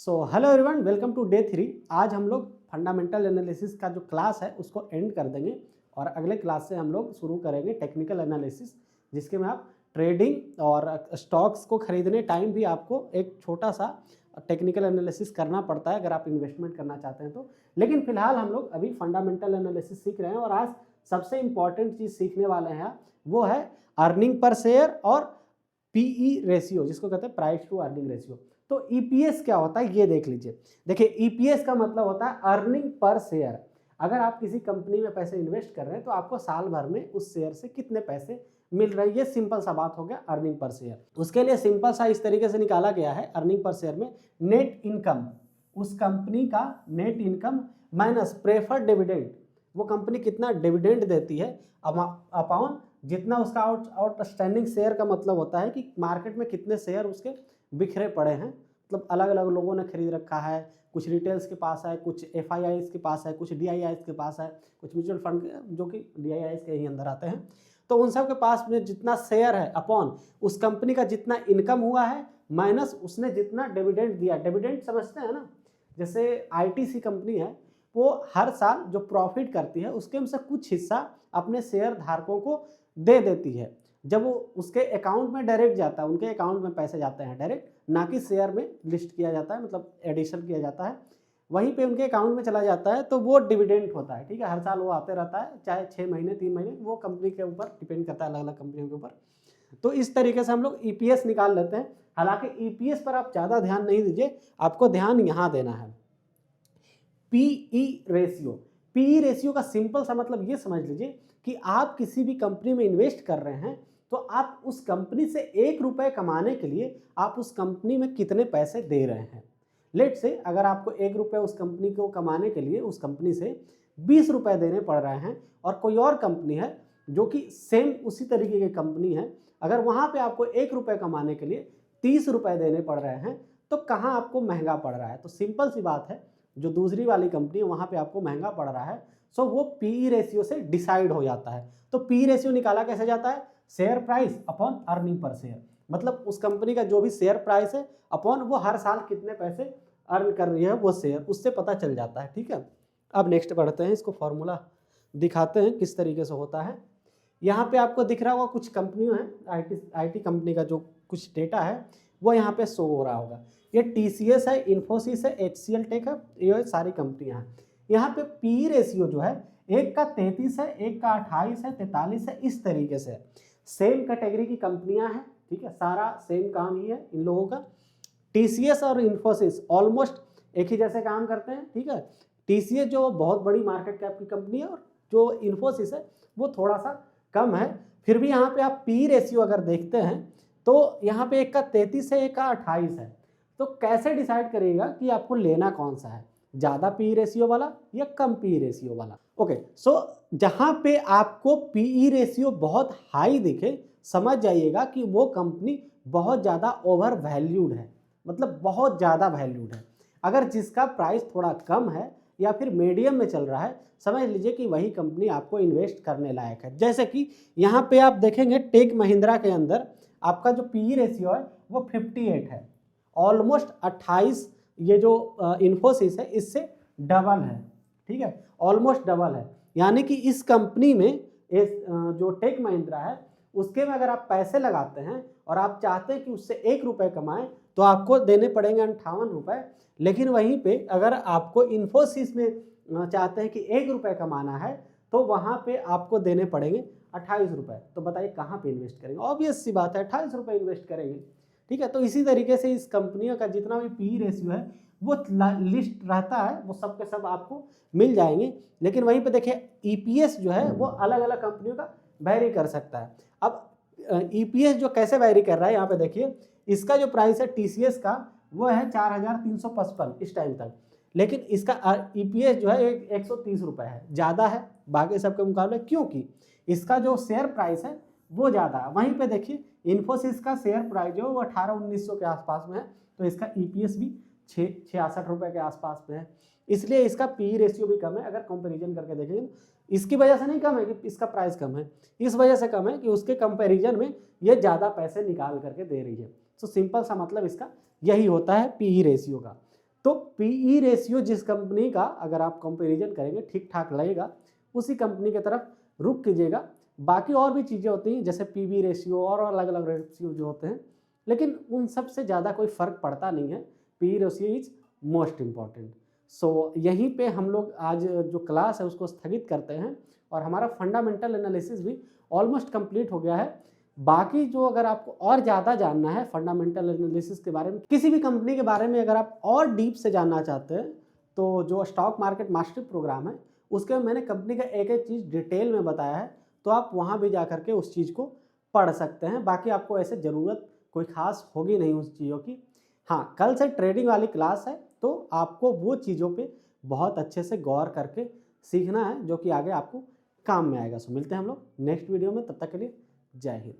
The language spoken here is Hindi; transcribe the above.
So hello everyone, welcome to day 3। आज हम लोग फंडामेंटल एनालिसिस का जो क्लास है उसको एंड कर देंगे और अगले क्लास से हम लोग शुरू करेंगे टेक्निकल एनालिसिस, जिसके में आप ट्रेडिंग और स्टॉक्स को खरीदने टाइम भी आपको एक छोटा सा टेक्निकल एनालिसिस करना पड़ता है अगर आप इन्वेस्टमेंट करना चाहते हैं तो। लेकिन फिलहाल हम लोग अभी फंडामेंटल एनालिसिस सीख रहे हैं और आज सबसे इंपॉर्टेंट चीज़ सीखने वाले हैं वो है अर्निंग पर शेयर और पीई रेशियो, जिसको कहते हैं प्राइस टू अर्निंग रेशियो। तो ईपीएस क्या होता है ये देख लीजिए। देखिए, ईपीएस का मतलब होता है अर्निंग पर शेयर। अगर आप किसी कंपनी में पैसे इन्वेस्ट कर रहे हैं तो आपको साल भर में उस शेयर से कितने पैसे मिल रहे हैं, ये सिंपल सा बात हो गया अर्निंग पर शेयर। उसके लिए सिंपल सा इस तरीके से निकाला गया है अर्निंग पर शेयर में नेट इनकम, उस कंपनी का net income minus preferred dividend, वो कंपनी कितना डिविडेंड देती है अपॉन जितना उसका आउटस्टैंडिंग शेयर का मतलब होता है कि मार्केट में कितने शेयर उसके बिखरे पड़े हैं, मतलब अलग अलग लोगों ने खरीद रखा है, कुछ रिटेल्स के पास है, कुछ एफआईआईस के पास है, कुछ डीआईआईस के पास है, कुछ म्यूचुअल फंड जो कि डीआईआईस के ही अंदर आते हैं। तो उन सब के पास में जितना शेयर है अपॉन उस कंपनी का जितना इनकम हुआ है माइनस उसने जितना डिविडेंड दिया। डिविडेंड समझते हैं ना, जैसे आईटीसी कंपनी है, वो हर साल जो प्रॉफिट करती है उसके में से कुछ हिस्सा अपने शेयर धारकों को दे देती है। जब वो उसके अकाउंट में डायरेक्ट जाता है, उनके अकाउंट में पैसे जाते हैं डायरेक्ट, ना कि शेयर में लिस्ट किया जाता है, मतलब एडिशन किया जाता है, वहीं पे उनके अकाउंट में चला जाता है, तो वो डिविडेंड होता है। ठीक है, हर साल वो आते रहता है, चाहे 6 महीने 3 महीने, वो कंपनी के ऊपर डिपेंड करता है, अलग अलग कंपनियों के ऊपर। तो इस तरीके से हम लोग ईपीएस निकाल लेते हैं। हालांकि ईपीएस पर आप ज़्यादा ध्यान नहीं दीजिए, आपको ध्यान यहाँ देना है पीई रेशियो। पीई रेशियो का सिंपल सा मतलब ये समझ लीजिए कि आप किसी भी कंपनी में इन्वेस्ट कर रहे हैं तो आप उस कंपनी से 1 रुपये कमाने के लिए आप उस कंपनी में कितने पैसे दे रहे हैं। लेट से अगर आपको 1 रुपये उस कंपनी को कमाने के लिए उस कंपनी से 20 रुपये देने पड़ रहे हैं और कोई और कंपनी है जो कि सेम उसी तरीके की कंपनी है, अगर वहाँ पे आपको 1 रुपये कमाने के लिए 30 रुपये देने पड़ रहे हैं, तो कहाँ आपको महंगा पड़ रहा है? तो सिंपल सी बात है, जो दूसरी वाली कंपनी है वहाँ पे आपको महंगा पड़ रहा है। सो वो पीई रेशियो से डिसाइड हो जाता है। तो पीई रेशियो निकाला कैसे जाता है? Share price upon earning per share, मतलब उस कंपनी का जो भी शेयर प्राइस है अपॉन वो हर साल कितने पैसे अर्न कर रही है वो शेयर, उससे पता चल जाता है। ठीक है, अब नेक्स्ट बढ़ते हैं, इसको फॉर्मूला दिखाते हैं किस तरीके से होता है। यहाँ पे आपको दिख रहा होगा कुछ कंपनियों हैं, आईटी कंपनी का जो कुछ डेटा है वो यहाँ पे शो हो रहा होगा। ये टीसीएस है, इन्फोसिस है, एचसीएल टेक है, ये सारी कंपनियां हैं। यहाँ पे पी रेशियो जो है एक का 33 है, एक का 28 है, 43 है, इस तरीके से सेम कैटेगरी की कंपनियां हैं। ठीक है, सारा सेम काम ही है इन लोगों का। टीसीएस और इन्फोसिस ऑलमोस्ट एक ही जैसे काम करते हैं। ठीक है, टीसीएस जो बहुत बड़ी मार्केट कैप की कंपनी है और जो इन्फोसिस है वो थोड़ा सा कम है। फिर भी यहाँ पे आप पी रेशियो अगर देखते हैं तो यहाँ पे एक का 33 है, एक का 28 है। तो कैसे डिसाइड करिएगा कि आपको लेना कौन सा है, ज़्यादा पी रेशियो वाला या कम पी रेशियो वाला? ओके, सो जहाँ पे आपको पीई रेशियो बहुत हाई दिखे, समझ जाइएगा कि वो कंपनी बहुत ज़्यादा ओवर वैल्यूड है, मतलब बहुत ज़्यादा वैल्यूड है। अगर जिसका प्राइस थोड़ा कम है या फिर मीडियम में चल रहा है, समझ लीजिए कि वही कंपनी आपको इन्वेस्ट करने लायक है। जैसे कि यहाँ पे आप देखेंगे टेक महिंद्रा के अंदर आपका जो पीई रेशियो है वो 58 है, ऑलमोस्ट 28 ये जो इन्फोसिस है इससे डबल है। ठीक है, ऑलमोस्ट डबल है। यानी कि इस कंपनी में जो टेक महिंद्रा है उसके में अगर आप पैसे लगाते हैं और आप चाहते हैं कि उससे 1 रुपये कमाएं तो आपको देने पड़ेंगे 58 रुपये। लेकिन वहीं पे अगर आपको इन्फोसिस में चाहते हैं कि 1 रुपये कमाना है तो वहाँ पे आपको देने पड़ेंगे 28 रुपये। तो बताइए कहाँ पे इन्वेस्ट करेंगे? ऑब्वियस सी बात है 28 रुपये इन्वेस्ट करेंगे। ठीक है, तो इसी तरीके से इस कंपनियों का जितना भी पी रेशियो है वो लिस्ट रहता है, वो सब के सब आपको मिल जाएंगे। लेकिन वहीं पे देखिए ईपीएस जो है वो अलग अलग कंपनियों का वैरी कर सकता है। अब ईपीएस जो कैसे वैरी कर रहा है, यहाँ पे देखिए इसका जो प्राइस है टीसीएस का वो है 4355 इस टाइम तक, लेकिन इसका ईपीएस जो है 130 रुपये है, ज़्यादा है बाकी सबके मुकाबले, क्योंकि इसका जो शेयर प्राइस है वो ज़्यादा है। वहीं पे देखिए इन्फोसिस का शेयर प्राइस जो है वो 18-1900 के आसपास में है, तो इसका ईपीएस भी 66 रुपये के आसपास में है, इसलिए इसका पी रेशियो भी कम है। अगर कंपैरिजन करके देखेंगे इसकी वजह से नहीं कम है कि इसका प्राइस कम है, इस वजह से कम है कि उसके कंपैरिजन में ये ज़्यादा पैसे निकाल करके दे रही है। तो सिंपल सा मतलब इसका यही होता है पी रेशियो का। तो पीई रेशियो जिस कंपनी का अगर आप कंपैरिजन करेंगे ठीक ठाक लगेगा, उसी कंपनी की तरफ रुख कीजिएगा। बाकी और भी चीज़ें होती हैं जैसे पीबी रेशियो और अलग अलग रेशियो जो होते हैं, लेकिन उन सब से ज़्यादा कोई फ़र्क पड़ता नहीं है। PE ratio is most important. So यहीं पे हम लोग आज जो क्लास है उसको स्थगित करते हैं और हमारा फंडामेंटल एनालिसिस भी ऑलमोस्ट कंप्लीट हो गया है। बाकी जो अगर आपको और ज़्यादा जानना है फंडामेंटल एनालिसिस के बारे में, किसी भी कंपनी के बारे में अगर आप और डीप से जानना चाहते हैं, तो जो स्टॉक मार्केट मास्टरी प्रोग्राम है उसके में मैंने कंपनी का एक एक चीज़ डिटेल में बताया है, तो आप वहाँ भी जा करके उस चीज़ को पढ़ सकते हैं। बाकी आपको ऐसे ज़रूरत कोई ख़ास होगी नहीं उस चीज़ों की। हाँ, कल से ट्रेडिंग वाली क्लास है, तो आपको वो चीज़ों पे बहुत अच्छे से गौर करके सीखना है जो कि आगे आपको काम में आएगा। सो मिलते हैं हम लोग नेक्स्ट वीडियो में, तब तक के लिए जय हिंद।